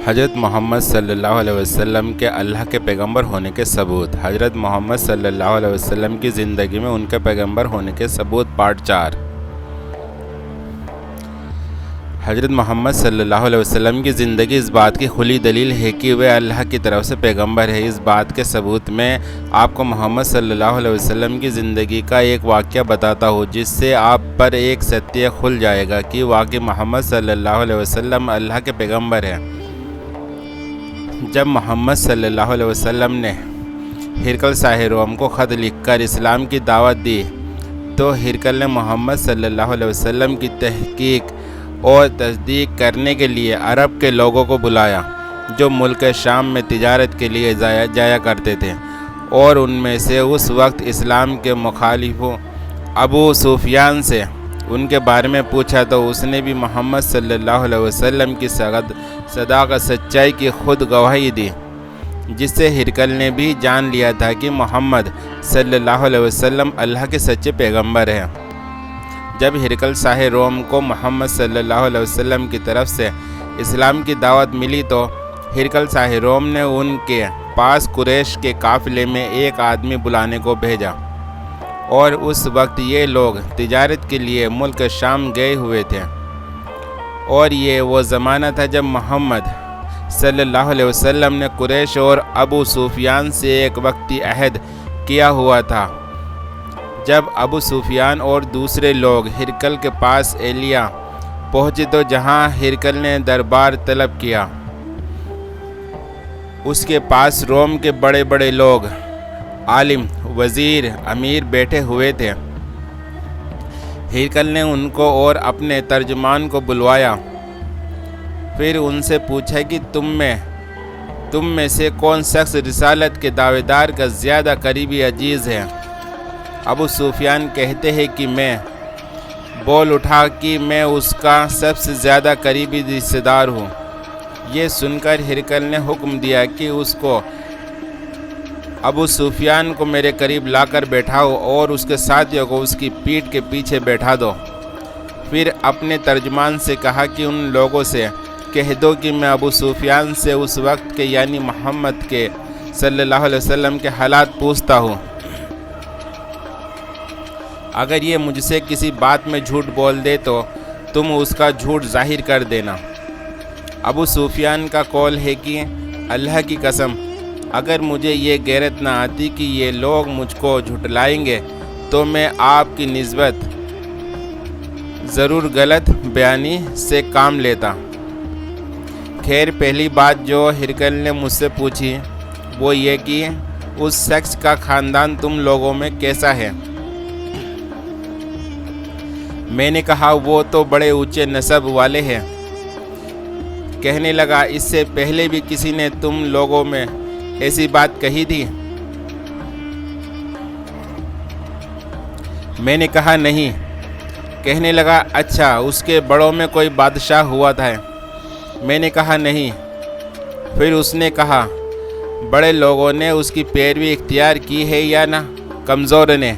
حضرت محمد صلی اللہ علیہ وسلم کے اللہ کے پیغمبر ہونے کے ثبوت۔ حضرت محمد صلی اللہ علیہ وسلم کی زندگی میں ان کے پیغمبر ہونے کے ثبوت پارٹ 4۔ حضرت محمد صلی اللہ علیہ وسلم کی زندگی اس بات کی کھلی دلیل ہے کہ وہ اللہ کی طرف سے پیغمبر ہے۔ اس بات کے ثبوت میں آپ کو محمد صلی اللہ علیہ وسلم کی زندگی کا ایک واقعہ بتاتا ہوں، جس سے آپ پر ایک ستیہ کھل جائے گا کہ واقعی محمد صلی اللہ علیہ وسلم اللہ کے پیغمبر ہیں۔ جب محمد صلی اللہ علیہ وسلم نے ہرقل شاہ روم کو خط لکھ کر اسلام کی دعوت دی تو ہرقل نے محمد صلی اللہ علیہ وسلم کی تحقیق اور تصدیق کرنے کے لیے عرب کے لوگوں کو بلایا جو ملک شام میں تجارت کے لیے جایا کرتے تھے، اور ان میں سے اس وقت اسلام کے مخالفوں ابو سفیان سے ان کے بارے میں پوچھا تو اس نے بھی محمد صلی اللہ علیہ وسلم کی صداقت سچائی کی خود گواہی دی، جس سے ہرقل نے بھی جان لیا تھا کہ محمد صلی اللہ علیہ وسلم اللہ کے سچے پیغمبر ہیں۔ جب ہرقل شاہ روم کو محمد صلی اللہ علیہ وسلم کی طرف سے اسلام کی دعوت ملی تو ہرقل شاہ روم نے ان کے پاس قریش کے قافلے میں ایک آدمی بلانے کو بھیجا، اور اس وقت یہ لوگ تجارت کے لیے ملک شام گئے ہوئے تھے، اور یہ وہ زمانہ تھا جب محمد صلی اللہ علیہ وسلم نے قریش اور ابو سفیان سے ایک وقتی عہد کیا ہوا تھا۔ جب ابو سفیان اور دوسرے لوگ ہرقل کے پاس ایلیا پہنچے تو جہاں ہرقل نے دربار طلب کیا، اس کے پاس روم کے بڑے بڑے لوگ، عالم، وزیر، امیر بیٹھے ہوئے تھے۔ ہرقل نے ان کو اور اپنے ترجمان کو بلوایا، پھر ان سے پوچھا کہ تم میں سے کون شخص رسالت کے دعوے دار کا زیادہ قریبی عزیز ہے؟ ابو سفیان کہتے ہیں کہ میں بول اٹھا کہ میں اس کا سب سے زیادہ قریبی رشتہ دار ہوں۔ یہ سن کر ہرقل نے حکم دیا کہ اس کو ابو سفیان کو میرے قریب لا کر بیٹھاؤ اور اس کے ساتھیوں کو اس کی پیٹھ کے پیچھے بیٹھا دو۔ پھر اپنے ترجمان سے کہا کہ ان لوگوں سے کہہ دو کہ میں ابو سفیان سے اس وقت کے یعنی محمد کے صلی اللہ علیہ وسلم کے حالات پوچھتا ہوں۔ اگر یہ مجھ سے کسی بات میں جھوٹ بول دے تو تم اس کا جھوٹ ظاہر کر دینا۔ ابو سفیان کا قول ہے کہ اللہ کی قسم، اگر مجھے یہ غیرت نہ آتی کہ یہ لوگ مجھ کو جھٹلائیں گے تو میں آپ کی نسبت ضرور غلط بیانی سے کام لیتا۔ خیر، پہلی بات جو ہرقل نے مجھ سے پوچھی وہ یہ کہ اس شخص کا خاندان تم لوگوں میں کیسا ہے؟ میں نے کہا وہ تو بڑے اونچے نسب والے ہیں۔ کہنے لگا اس سے پہلے بھی کسی نے تم لوگوں میں ایسی بات کہی تھی؟ میں نے کہا نہیں۔ کہنے لگا اچھا، اس کے بڑوں میں کوئی بادشاہ ہوا تھا؟ میں نے کہا نہیں۔ پھر اس نے کہا بڑے لوگوں نے اس کی پیروی اختیار کی ہے یا نہ کمزوروں نے؟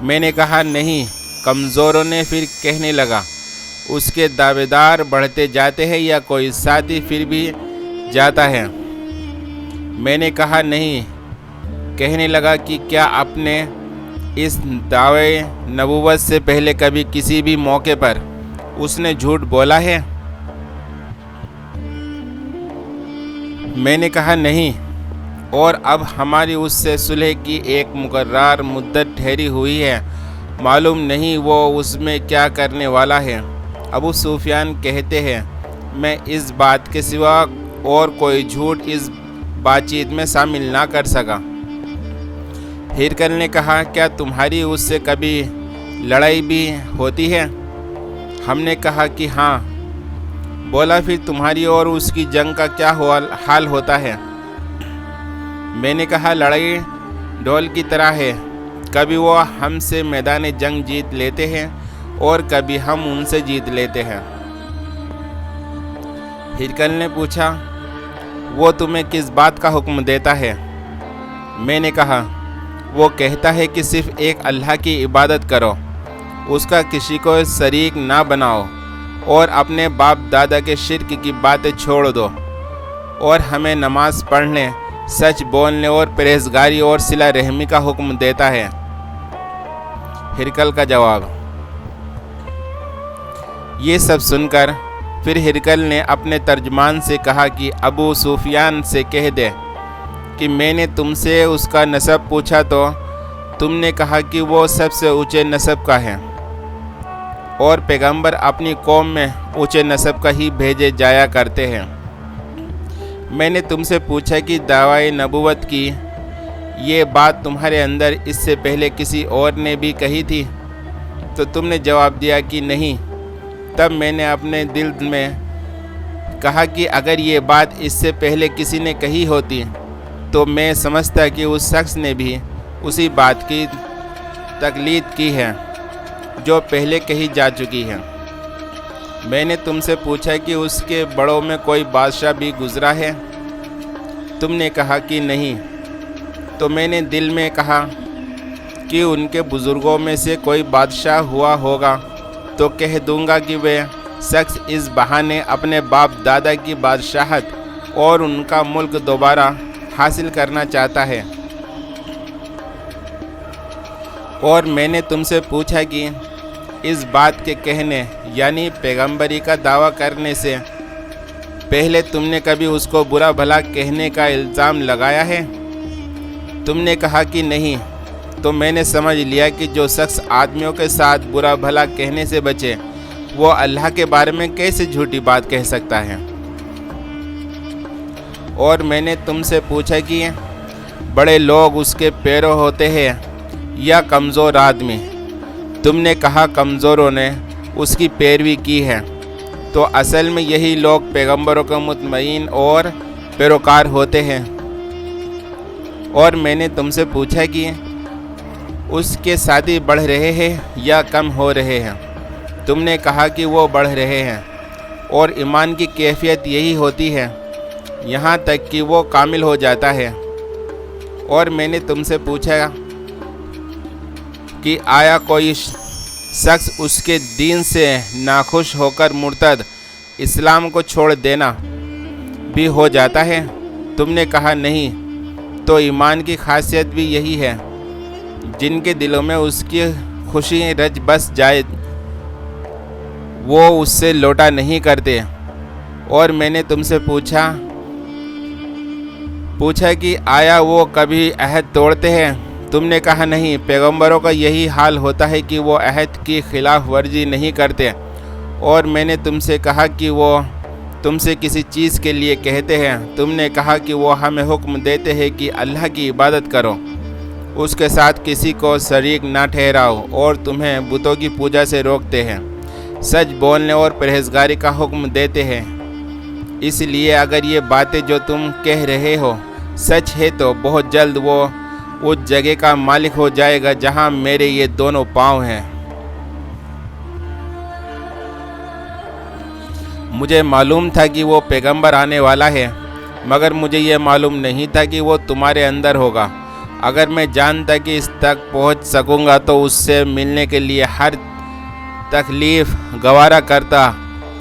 میں نے کہا نہیں، کمزوروں نے۔ پھر کہنے لگا اس کے دعوے دار بڑھتے جاتے ہیں یا کوئی ساتھی پھر بھی جاتا ہے؟ میں نے کہا نہیں۔ کہنے لگا کہ کیا آپ نے اس دعوے نبوت سے پہلے کبھی کسی بھی موقع پر اس نے جھوٹ بولا ہے؟ میں نے کہا نہیں، اور اب ہماری اس سے صلح کی ایک مقرر مدت ٹھہری ہوئی ہے، معلوم نہیں وہ اس میں کیا کرنے والا ہے۔ ابو سفیان کہتے ہیں میں اس بات کے سوا اور کوئی جھوٹ اس بات چیت میں شامل نہ کر سکا۔ ہرقل نے کہا کیا تمہاری اس سے کبھی لڑائی بھی ہوتی ہے؟ ہم نے کہا کہ ہاں۔ بولا پھر تمہاری اور اس کی جنگ کا کیا حال ہوتا ہے؟ میں نے کہا لڑائی ڈول کی طرح ہے، کبھی وہ ہم سے میدان جنگ جیت لیتے ہیں اور کبھی ہم ان سے جیت لیتے ہیں۔ ہرقل نے پوچھا وہ تمہیں کس بات کا حکم دیتا ہے؟ میں نے کہا وہ کہتا ہے کہ صرف ایک اللہ کی عبادت کرو، اس کا کسی کو شریک نہ بناؤ اور اپنے باپ دادا کے شرک کی باتیں چھوڑ دو۔ اور ہمیں نماز پڑھنے، سچ بولنے اور پرہیزگاری اور صلہ رحمی کا حکم دیتا ہے۔ ہرقل کا جواب۔ یہ سب سن کر پھر ہرقل نے اپنے ترجمان سے کہا کہ ابو سفیان سے کہہ دے کہ میں نے تم سے اس کا نسب پوچھا تو تم نے کہا کہ وہ سب سے اونچے نسب کا ہے، اور پیغمبر اپنی قوم میں اونچے نسب کا ہی بھیجے جایا کرتے ہیں۔ میں نے تم سے پوچھا کہ دعوی نبوت کی یہ بات تمہارے اندر اس سے پہلے کسی اور نے بھی کہی تھی؟ تو تم نے جواب دیا کہ نہیں۔ تب میں نے اپنے دل میں کہا کہ اگر یہ بات اس سے پہلے کسی نے کہی ہوتی تو میں سمجھتا کہ اس شخص نے بھی اسی بات کی تقلید کی ہے جو پہلے کہی جا چکی ہے۔ میں نے تم سے پوچھا کہ اس کے بڑوں میں کوئی بادشاہ بھی گزرا ہے؟ تم نے کہا کہ نہیں۔ تو میں نے دل میں کہا کہ ان کے بزرگوں میں سے کوئی بادشاہ ہوا ہوگا تو کہہ دوں گا کہ وہ شخص اس بہانے اپنے باپ دادا کی بادشاہت اور ان کا ملک دوبارہ حاصل کرنا چاہتا ہے۔ اور میں نے تم سے پوچھا کہ اس بات کے کہنے یعنی پیغمبری کا دعویٰ کرنے سے پہلے تم نے کبھی اس کو برا بھلا کہنے کا الزام لگایا ہے؟ تم نے کہا کہ نہیں۔ تو میں نے سمجھ لیا کہ جو شخص آدمیوں کے ساتھ برا بھلا کہنے سے بچے وہ اللہ کے بارے میں کیسے جھوٹی بات کہہ سکتا ہے۔ اور میں نے تم سے پوچھا کہ بڑے لوگ اس کے پیرو ہوتے ہیں یا کمزور آدمی؟ تم نے کہا کمزوروں نے اس کی پیروی کی ہے۔ تو اصل میں یہی لوگ پیغمبروں کے مطمئن اور پیروکار ہوتے ہیں۔ اور میں نے تم سے پوچھا کہ اس کے ساتھی بڑھ رہے ہیں یا کم ہو رہے ہیں؟ تم نے کہا کہ وہ بڑھ رہے ہیں، اور ایمان کی کیفیت یہی ہوتی ہے یہاں تک کہ وہ کامل ہو جاتا ہے۔ اور میں نے تم سے پوچھا کہ آیا کوئی شخص اس کے دین سے ناخوش ہو کر مرتد اسلام کو چھوڑ دینا بھی ہو جاتا ہے؟ تم نے کہا نہیں۔ تو ایمان کی خاصیت بھی یہی ہے، جن کے دلوں میں اس کی خوشی رچ بس جائے وہ اس سے لوٹا نہیں کرتے۔ اور میں نے تم سے پوچھا کہ آیا وہ کبھی عہد توڑتے ہیں؟ تم نے کہا نہیں۔ پیغمبروں کا یہی حال ہوتا ہے کہ وہ عہد کی خلاف ورزی نہیں کرتے۔ اور میں نے تم سے کہا کہ وہ تم سے کسی چیز کے لیے کہتے ہیں، تم نے کہا کہ وہ ہمیں حکم دیتے ہیں کہ اللہ کی عبادت کرو، اس کے ساتھ کسی کو شریک نہ ٹھہراؤ، اور تمہیں بتوں کی پوجا سے روکتے ہیں، سچ بولنے اور پرہیزگاری کا حکم دیتے ہیں۔ اس لیے اگر یہ باتیں جو تم کہہ رہے ہو سچ ہے تو بہت جلد وہ اس جگہ کا مالک ہو جائے گا جہاں میرے یہ دونوں پاؤں ہیں۔ مجھے معلوم تھا کہ وہ پیغمبر آنے والا ہے، مگر مجھے یہ معلوم نہیں تھا کہ وہ تمہارے اندر ہوگا۔ اگر میں جانتا کہ اس تک پہنچ سکوں گا تو اس سے ملنے کے لیے ہر تکلیف گوارا کرتا۔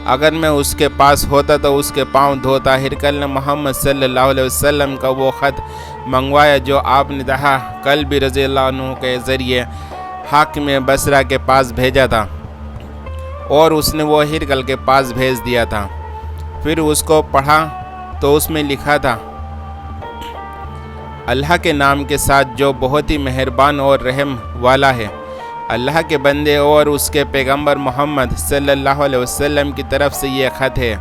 اگر میں اس کے پاس ہوتا تو اس کے پاؤں دھوتا۔ ہرقل نے محمد صلی اللہ علیہ وسلم کا وہ خط منگوایا جو آپ نے دہا کلبی رضی اللہ عنہ کے ذریعے حاکم بصرہ کے پاس بھیجا تھا، اور اس نے وہ ہرقل کے پاس بھیج دیا تھا۔ پھر اس کو پڑھا تو اس میں لکھا تھا، اللہ کے نام کے ساتھ جو بہت ہی مہربان اور رحم والا ہے۔ اللہ کے بندے اور اس کے پیغمبر محمد صلی اللہ علیہ وسلم کی طرف سے یہ خط ہے۔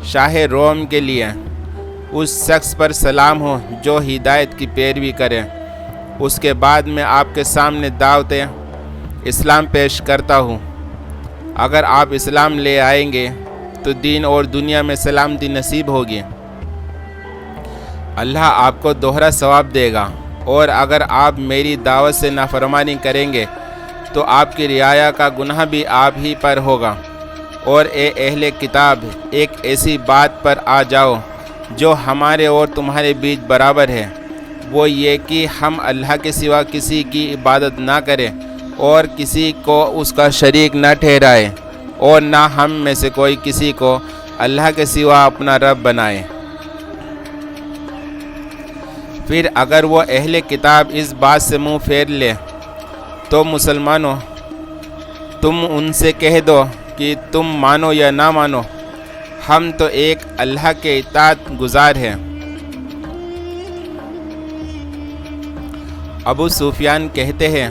شاہ روم کے لیے اس شخص پر سلام ہو جو ہدایت کی پیروی کرے۔ اس کے بعد میں آپ کے سامنے دعوت اسلام پیش کرتا ہوں۔ اگر آپ اسلام لے آئیں گے تو دین اور دنیا میں سلامتی نصیب ہوگی، اللہ آپ کو دوہرا ثواب دے گا، اور اگر آپ میری دعوت سے نافرمانی کریں گے تو آپ کی رعایا کا گناہ بھی آپ ہی پر ہوگا۔ اور اے اہل کتاب، ایک ایسی بات پر آ جاؤ جو ہمارے اور تمہارے بیچ برابر ہے، وہ یہ کہ ہم اللہ کے سوا کسی کی عبادت نہ کریں اور کسی کو اس کا شریک نہ ٹھہرائے، اور نہ ہم میں سے کوئی کسی کو اللہ کے سوا اپنا رب بنائے۔ پھر اگر وہ اہل کتاب اس بات سے منہ پھیر لے تو مسلمانوں تم ان سے کہہ دو کہ تم مانو یا نہ مانو، ہم تو ایک اللہ کے اطاعت گزار ہیں۔ ابو سفیان کہتے ہیں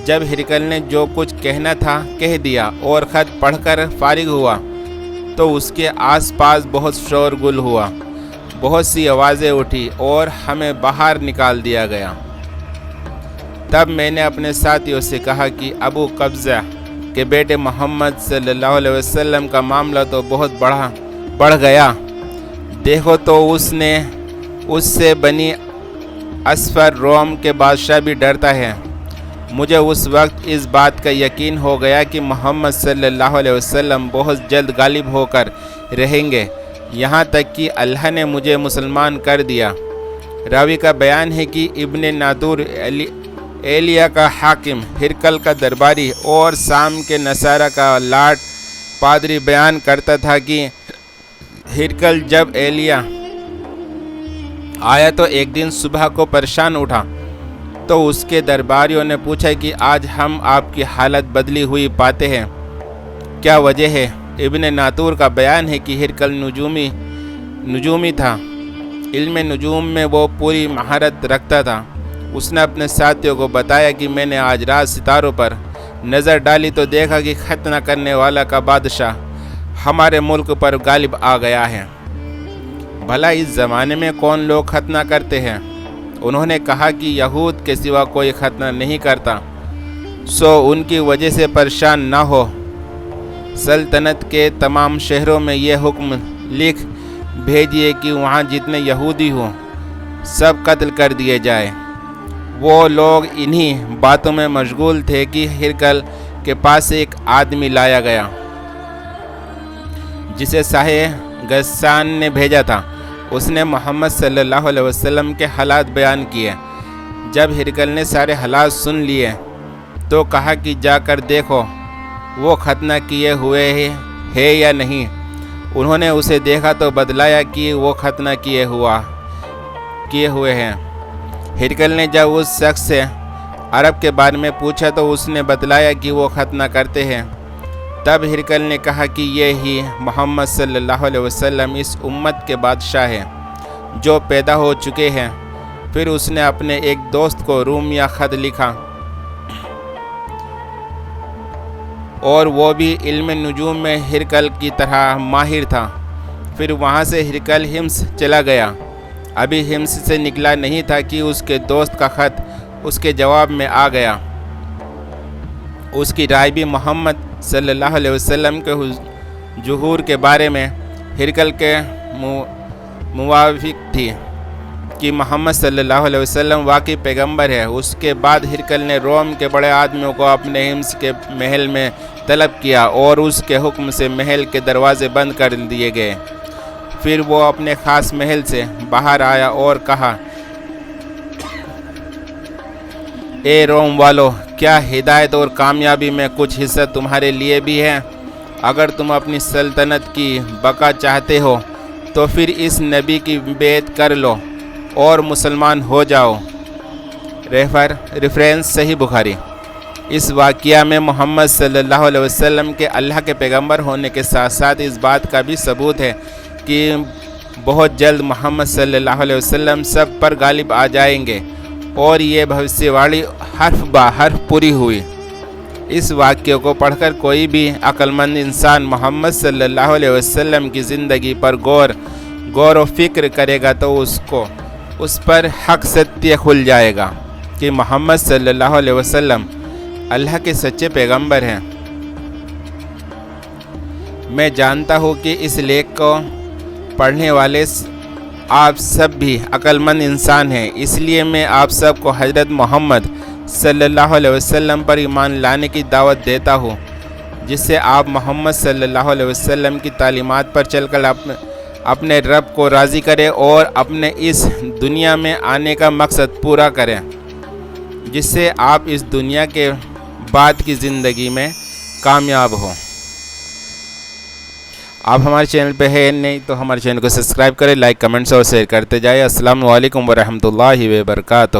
جب ہرقل نے جو کچھ کہنا تھا کہہ دیا اور خط پڑھ کر فارغ ہوا تو اس کے آس پاس بہت شور گل ہوا، بہت سی آوازیں اٹھی اور ہمیں باہر نکال دیا گیا۔ تب میں نے اپنے ساتھیوں سے کہا کہ ابو قبضہ کے بیٹے محمد صلی اللہ علیہ وسلم کا معاملہ تو بہت بڑھ گیا، دیکھو تو اس سے بنی اسفر روم کے بادشاہ بھی ڈرتا ہے۔ مجھے اس وقت اس بات کا یقین ہو گیا کہ محمد صلی اللہ علیہ وسلم بہت جلد غالب ہو کر رہیں گے، یہاں تک کہ اللہ نے مجھے مسلمان کر دیا۔ راوی کا بیان ہے کہ ابن نادور ایلیا کا حاکم، ہرقل کا درباری اور شام کے نصارہ کا لاٹ پادری بیان کرتا تھا کہ ہرقل جب ایلیا آیا تو ایک دن صبح کو پریشان اٹھا تو اس کے درباریوں نے پوچھا کہ آج ہم آپ کی حالت بدلی ہوئی پاتے ہیں، کیا وجہ ہے؟ ابن ناطور کا بیان ہے کہ ہرقل نجومی تھا، علم نجوم میں وہ پوری مہارت رکھتا تھا۔ اس نے اپنے ساتھیوں کو بتایا کہ میں نے آج رات ستاروں پر نظر ڈالی تو دیکھا کہ ختنہ کرنے والا کا بادشاہ ہمارے ملک پر غالب آ گیا ہے۔ بھلا اس زمانے میں کون لوگ ختنہ کرتے ہیں؟ انہوں نے کہا کہ یہود کے سوا کوئی ختنہ نہیں کرتا، سو ان کی وجہ سے پریشان نہ ہو۔ سلطنت کے تمام شہروں میں یہ حکم لکھ بھیجیے کہ وہاں جتنے یہودی ہوں سب قتل کر دیے جائیں۔ وہ لوگ انہی باتوں میں مشغول تھے کہ ہرقل کے پاس ایک آدمی لایا گیا جسے شاہ غسان نے بھیجا تھا۔ اس نے محمد صلی اللہ علیہ وسلم کے حالات بیان کیے۔ جب ہرقل نے سارے حالات سن لیے تو کہا کہ جا کر دیکھو وہ ختنہ کیے ہوئے ہے یا نہیں۔ انہوں نے اسے دیکھا تو بتلایا کہ وہ ختنہ کیے ہوئے ہیں۔ ہرقل نے جب اس شخص سے عرب کے بارے میں پوچھا تو اس نے بتلایا کہ وہ ختنہ کرتے ہیں۔ تب ہرقل نے کہا کہ یہ ہی محمد صلی اللہ علیہ وسلم اس امت کے بادشاہ ہیں جو پیدا ہو چکے ہیں۔ پھر اس نے اپنے ایک دوست کو رومیہ خط لکھا اور وہ بھی علم نجوم میں ہرقل کی طرح ماہر تھا۔ پھر وہاں سے ہرقل حمص چلا گیا۔ ابھی حمص سے نکلا نہیں تھا کہ اس کے دوست کا خط اس کے جواب میں آ گیا۔ اس کی رائے بھی محمد صلی اللہ علیہ وسلم کے ظہور کے بارے میں ہرقل کے موافق تھی کہ محمد صلی اللہ علیہ وسلم واقعی پیغمبر ہے۔ اس کے بعد ہرقل نے روم کے بڑے آدمیوں کو اپنے حمص کے محل میں طلب کیا اور اس کے حکم سے محل کے دروازے بند کر دیے گئے۔ پھر وہ اپنے خاص محل سے باہر آیا اور کہا، اے روم والو، کیا ہدایت اور کامیابی میں کچھ حصہ تمہارے لیے بھی ہے؟ اگر تم اپنی سلطنت کی بقا چاہتے ہو تو پھر اس نبی کی بیعت کر لو اور مسلمان ہو جاؤ۔ ریفرنس صحیح بخاری۔ اس واقعہ میں محمد صلی اللہ علیہ وسلم کے اللہ کے پیغمبر ہونے کے ساتھ ساتھ اس بات کا بھی ثبوت ہے کہ بہت جلد محمد صلی اللہ علیہ وسلم سب پر غالب آ جائیں گے، اور یہ بھویشیہ واڑی حرف بہ حرف پوری ہوئی۔ اس واقعے کو پڑھ کر کوئی بھی عقل مند انسان محمد صلی اللہ علیہ وسلم کی زندگی پر غور و فکر کرے گا تو اس پر حق ستیہ کھل جائے گا کہ محمد صلی اللہ علیہ وسلم اللہ کے سچے پیغمبر ہیں۔ میں جانتا ہوں کہ اس لیکھ کو پڑھنے والے آپ سب بھی عقل مند انسان ہیں، اس لیے میں آپ سب کو حضرت محمد صلی اللہ علیہ وسلم پر ایمان لانے کی دعوت دیتا ہوں، جس سے آپ محمد صلی اللہ علیہ وسلم کی تعلیمات پر چل کر اپنے رب کو راضی کریں اور اپنے اس دنیا میں آنے کا مقصد پورا کریں، جس سے آپ اس دنیا کے بعد کی زندگی میں کامیاب ہوں۔ آپ ہمارے چینل پہ ہے نہیں تو ہمارے چینل کو سبسکرائب کریں، لائک کمنٹس اور شیئر کرتے جائیں۔ السلام علیکم ورحمۃ اللہ وبرکاتہ۔